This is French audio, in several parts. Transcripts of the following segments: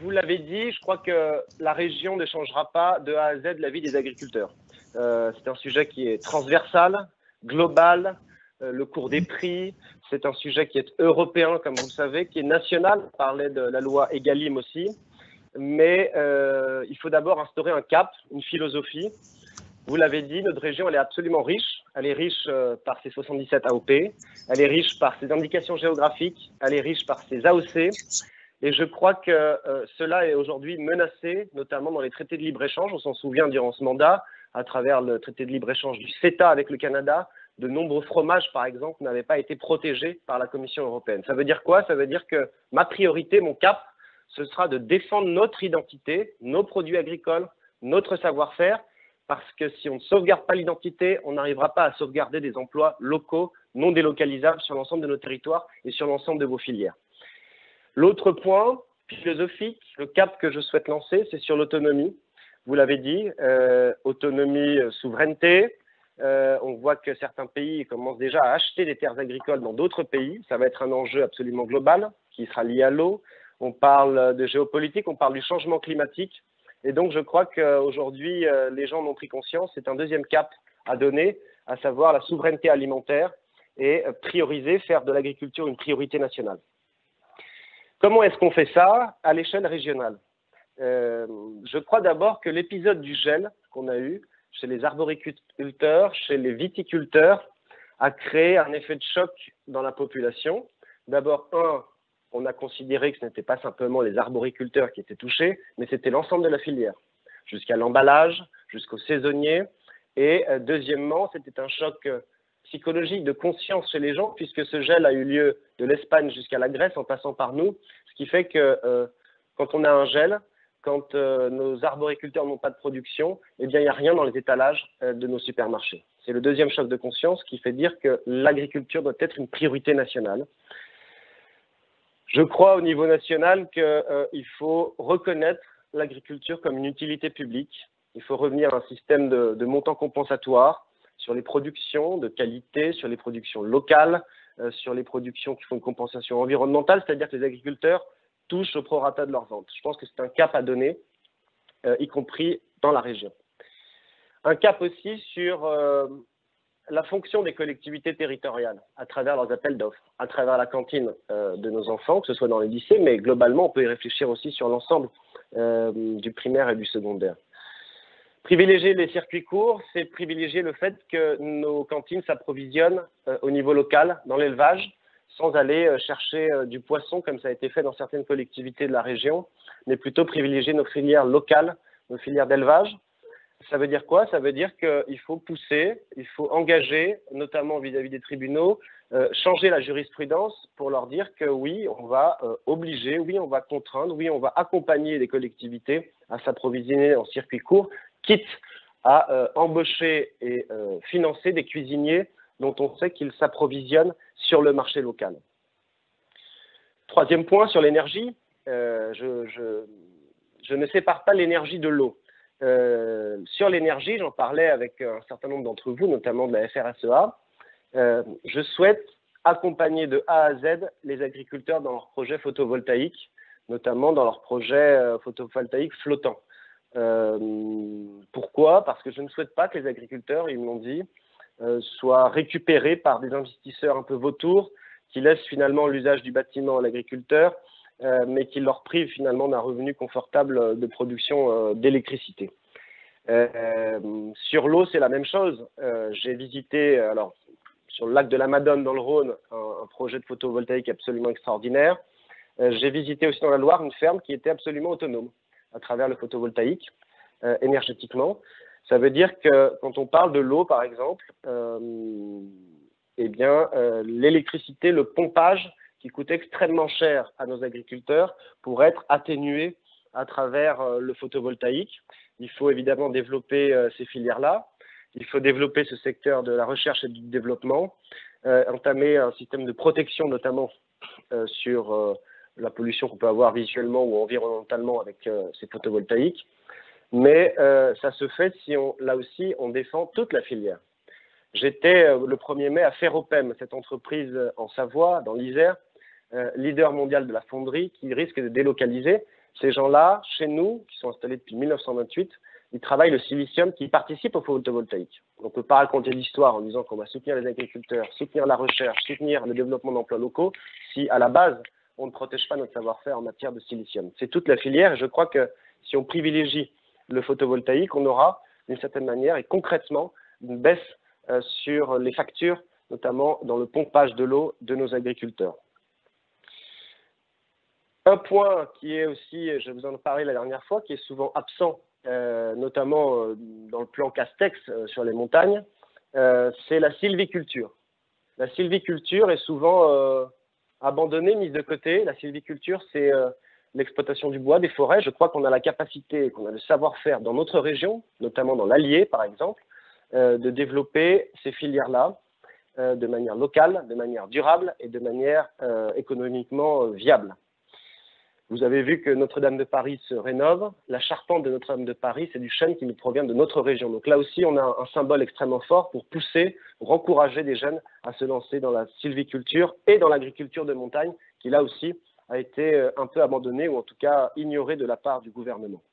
vous l'avez dit, je crois que la région ne changera pas de A à Z la vie des agriculteurs. C'est un sujet qui est transversal, global, le cours des prix, c'est un sujet qui est européen, comme vous le savez, qui est national, on parlait de la loi Egalim aussi, mais il faut d'abord instaurer un cap, une philosophie. Vous l'avez dit, notre région, elle est absolument riche. Elle est riche par ses 77 AOP, elle est riche par ses indications géographiques, elle est riche par ses AOC. Et je crois que cela est aujourd'hui menacé, notamment dans les traités de libre-échange. On s'en souvient durant ce mandat, à travers le traité de libre-échange du CETA avec le Canada, de nombreux fromages, par exemple, n'avaient pas été protégés par la Commission européenne. Ça veut dire quoi? Ça veut dire que ma priorité, mon cap, ce sera de défendre notre identité, nos produits agricoles, notre savoir-faire, parce que si on ne sauvegarde pas l'identité, on n'arrivera pas à sauvegarder des emplois locaux, non délocalisables sur l'ensemble de nos territoires et sur l'ensemble de vos filières. L'autre point philosophique, le cap que je souhaite lancer, c'est sur l'autonomie. Vous l'avez dit, autonomie, souveraineté. On voit que certains pays commencent déjà à acheter des terres agricoles dans d'autres pays. Ça va être un enjeu absolument global qui sera lié à l'eau. On parle de géopolitique, on parle du changement climatique. Et donc, je crois qu'aujourd'hui, les gens en ont pris conscience. C'est un deuxième cap à donner, à savoir la souveraineté alimentaire et prioriser, faire de l'agriculture une priorité nationale. Comment est-ce qu'on fait ça à l'échelle régionale? Je crois d'abord que l'épisode du gel qu'on a eu chez les arboriculteurs, chez les viticulteurs, a créé un effet de choc dans la population. D'abord, on a considéré que ce n'était pas simplement les arboriculteurs qui étaient touchés, mais c'était l'ensemble de la filière, jusqu'à l'emballage, jusqu'aux saisonniers. Et deuxièmement, c'était un choc psychologique de conscience chez les gens, puisque ce gel a eu lieu de l'Espagne jusqu'à la Grèce en passant par nous, ce qui fait que quand on a un gel, quand nos arboriculteurs n'ont pas de production, eh bien, il n'y a rien dans les étalages de nos supermarchés. C'est le deuxième choc de conscience qui fait dire que l'agriculture doit être une priorité nationale. Je crois au niveau national qu'il faut reconnaître l'agriculture comme une utilité publique. Il faut revenir à un système de montants compensatoires sur les productions de qualité, sur les productions locales, sur les productions qui font une compensation environnementale, c'est-à-dire que les agriculteurs touchent au prorata de leurs ventes. Je pense que c'est un cap à donner, y compris dans la région. Un cap aussi sur la fonction des collectivités territoriales à travers leurs appels d'offres, à travers la cantine de nos enfants, que ce soit dans les lycées, mais globalement, on peut y réfléchir aussi sur l'ensemble du primaire et du secondaire. Privilégier les circuits courts, c'est privilégier le fait que nos cantines s'approvisionnent au niveau local, dans l'élevage, sans aller chercher du poisson, comme ça a été fait dans certaines collectivités de la région, mais plutôt privilégier nos filières locales, nos filières d'élevage. Ça veut dire quoi? Ça veut dire qu'il faut pousser, il faut engager, notamment vis-à-vis des tribunaux, changer la jurisprudence pour leur dire que oui, on va obliger, oui, on va contraindre, oui, on va accompagner les collectivités à s'approvisionner en circuit court, quitte à embaucher et financer des cuisiniers dont on sait qu'ils s'approvisionnent sur le marché local. Troisième point, sur l'énergie, je ne sépare pas l'énergie de l'eau. Sur l'énergie, j'en parlais avec un certain nombre d'entre vous, notamment de la FRSEA. Je souhaite accompagner de A à Z les agriculteurs dans leurs projets photovoltaïques, notamment dans leurs projets photovoltaïques flottants. Pourquoi? Parce que je ne souhaite pas que les agriculteurs, ils me l'ont dit, soient récupérés par des investisseurs un peu vautours qui laissent finalement l'usage du bâtiment à l'agriculteur, mais qui leur privent finalement d'un revenu confortable de production d'électricité. Sur l'eau, c'est la même chose. J'ai visité, alors, sur le lac de la Madone dans le Rhône, un projet de photovoltaïque absolument extraordinaire. J'ai visité aussi dans la Loire une ferme qui était absolument autonome à travers le photovoltaïque, énergétiquement. Ça veut dire que quand on parle de l'eau, par exemple, eh bien, l'électricité, le pompage, qui coûte extrêmement cher à nos agriculteurs, pour être atténué à travers le photovoltaïque. Il faut évidemment développer ces filières-là. Il faut développer ce secteur de la recherche et du développement, entamer un système de protection, notamment sur la pollution qu'on peut avoir visuellement ou environnementalement avec ces photovoltaïques. Mais ça se fait si, là aussi, on défend toute la filière. J'étais le 1er mai à Ferropem, cette entreprise en Savoie, dans l'Isère, leader mondial de la fonderie, qui risque de délocaliser. Ces gens-là, chez nous, qui sont installés depuis 1928, ils travaillent le silicium qui participe au photovoltaïque. On ne peut pas raconter l'histoire en disant qu'on va soutenir les agriculteurs, soutenir la recherche, soutenir le développement d'emplois locaux, si à la base, on ne protège pas notre savoir-faire en matière de silicium. C'est toute la filière et je crois que si on privilégie le photovoltaïque, on aura d'une certaine manière et concrètement une baisse sur les factures, notamment dans le pompage de l'eau de nos agriculteurs. Un point qui est aussi, je vous en ai parlé la dernière fois, qui est souvent absent, notamment dans le plan Castex sur les montagnes, c'est la sylviculture. La sylviculture est souvent abandonnée, mise de côté. La sylviculture, c'est l'exploitation du bois, des forêts. Je crois qu'on a la capacité, qu'on a le savoir-faire dans notre région, notamment dans l'Allier par exemple, de développer ces filières-là de manière locale, de manière durable et de manière économiquement viable. Vous avez vu que Notre-Dame de Paris se rénove. La charpente de Notre-Dame de Paris, c'est du chêne qui nous provient de notre région. Donc là aussi, on a un symbole extrêmement fort pour pousser, pour encourager des jeunes à se lancer dans la sylviculture et dans l'agriculture de montagne, qui là aussi a été un peu abandonnée ou en tout cas ignorée de la part du gouvernement.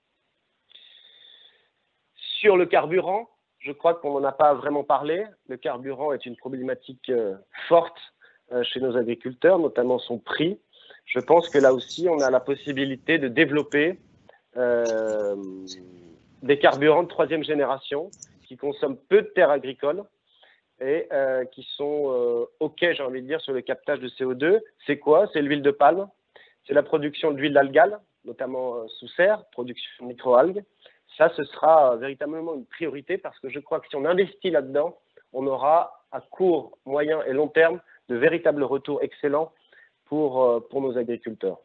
Sur le carburant, je crois qu'on n'en a pas vraiment parlé. Le carburant est une problématique forte chez nos agriculteurs, notamment son prix. Je pense que là aussi, on a la possibilité de développer des carburants de troisième génération qui consomment peu de terres agricoles et qui sont OK, j'ai envie de dire, sur le captage de CO2. C'est quoi? C'est l'huile de palme, c'est la production d'huile d'algale, notamment sous serre, production de microalgues. Ça, ce sera véritablement une priorité parce que je crois que si on investit là-dedans, on aura à court, moyen et long terme de véritables retours excellents pour nos agriculteurs.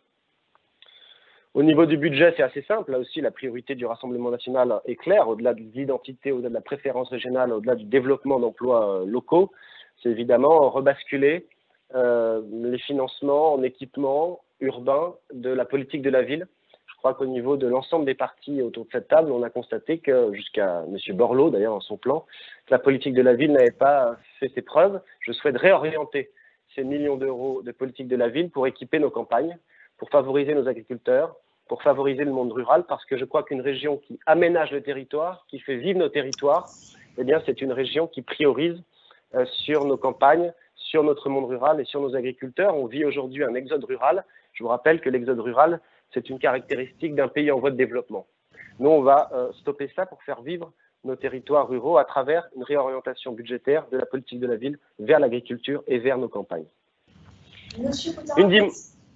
Au niveau du budget, c'est assez simple. Là aussi, la priorité du Rassemblement national est claire. Au-delà de l'identité, au-delà de la préférence régionale, au-delà du développement d'emplois locaux, c'est évidemment rebasculer les financements en équipement urbain de la politique de la ville. Je crois qu'au niveau de l'ensemble des partis autour de cette table, on a constaté que, jusqu'à M. Borloo, d'ailleurs, dans son plan, que la politique de la ville n'avait pas fait ses preuves. Je souhaite réorienter ces millions d'euros de politique de la ville pour équiper nos campagnes, pour favoriser nos agriculteurs, pour favoriser le monde rural, parce que je crois qu'une région qui aménage le territoire, qui fait vivre nos territoires, eh bien, c'est une région qui priorise sur nos campagnes, sur notre monde rural et sur nos agriculteurs. On vit aujourd'hui un exode rural. Je vous rappelle que l'exode rural, c'est une caractéristique d'un pays en voie de développement. Nous, on va stopper ça pour faire vivre nos territoires ruraux à travers une réorientation budgétaire de la politique de la ville vers l'agriculture et vers nos campagnes. Monsieur Potin,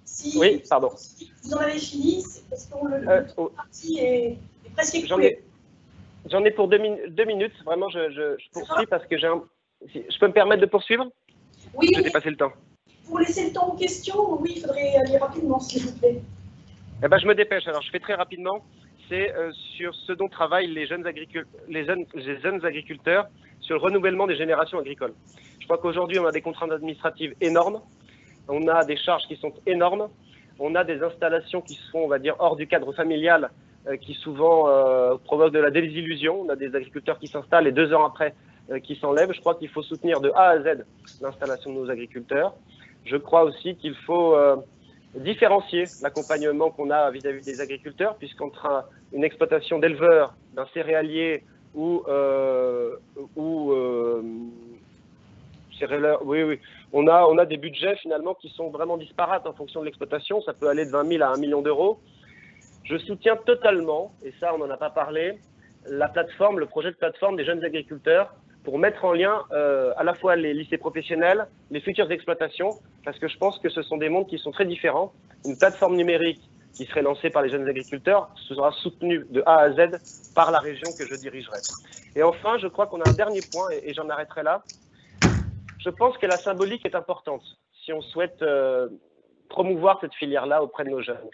si oui, pardon. Vous en avez fini, parce que le parti est presque écoulé. J'en ai pour deux minutes. Vraiment, je poursuis parce que je peux me permettre de poursuivre? Oui. Je vais dépasser le temps. Pour laisser le temps aux questions, oui, il faudrait aller rapidement, s'il vous plaît. Eh ben, je me dépêche. Alors, je fais très rapidement. C'est sur ce dont travaillent les jeunes agriculteurs, sur le renouvellement des générations agricoles. Je crois qu'aujourd'hui, on a des contraintes administratives énormes, on a des charges qui sont énormes, on a des installations qui sont, on va dire, hors du cadre familial, qui souvent provoquent de la désillusion. On a des agriculteurs qui s'installent et 2 ans après, qui s'enlèvent. Je crois qu'il faut soutenir de A à Z l'installation de nos agriculteurs. Je crois aussi qu'il faut différencier l'accompagnement qu'on a vis-à-vis des agriculteurs, puisqu'entre une exploitation d'éleveurs, d'un céréalier ou oui, on a des budgets finalement qui sont vraiment disparates en fonction de l'exploitation. Ça peut aller de 20 000 à 1 million d'euros. Je soutiens totalement, et ça on n'en a pas parlé, la plateforme, le projet de plateforme des jeunes agriculteurs pour mettre en lien à la fois les lycées professionnels, les futures exploitations, parce que je pense que ce sont des mondes qui sont très différents. Une plateforme numérique qui serait lancée par les jeunes agriculteurs sera soutenue de A à Z par la région que je dirigerai. Et enfin, je crois qu'on a un dernier point, et j'en arrêterai là. Je pense que la symbolique est importante si on souhaite promouvoir cette filière-là auprès de nos jeunes.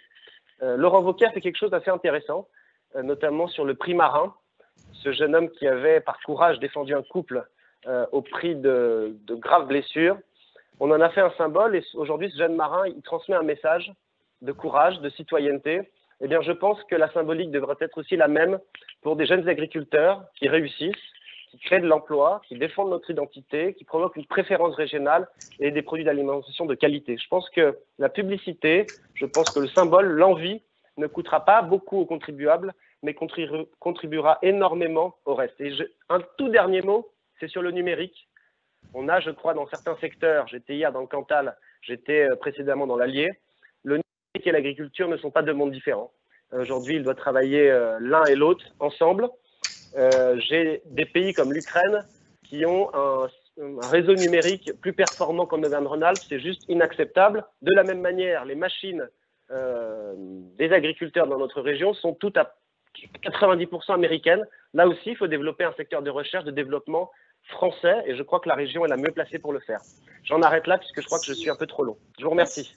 Laurent Wauquiez fait quelque chose d'assez intéressant, notamment sur le prix marin. Ce jeune homme qui avait, par courage, défendu un couple au prix de graves blessures. On en a fait un symbole et aujourd'hui, ce jeune marin, il transmet un message de courage, de citoyenneté. Eh bien, je pense que la symbolique devrait être aussi la même pour des jeunes agriculteurs qui réussissent, qui créent de l'emploi, qui défendent notre identité, qui provoquent une préférence régionale et des produits d'alimentation de qualité. Je pense que la publicité, je pense que le symbole, l'envie ne coûtera pas beaucoup aux contribuables, mais contribuera énormément au reste. Et un tout dernier mot, c'est sur le numérique. On a, je crois, dans certains secteurs, j'étais hier dans le Cantal, j'étais précédemment dans l'Allier, le numérique et l'agriculture ne sont pas deux mondes différents. Aujourd'hui, ils doivent travailler l'un et l'autre ensemble. J'ai des pays comme l'Ukraine qui ont un réseau numérique plus performant qu'en Auvergne-Rhône-Alpes, c'est juste inacceptable. De la même manière, les machines des agriculteurs dans notre région sont toutes à 90% américaines. Là aussi, il faut développer un secteur de recherche, de développement français, et je crois que la région est la mieux placée pour le faire. J'en arrête là puisque je crois que je suis un peu trop long. Je vous remercie.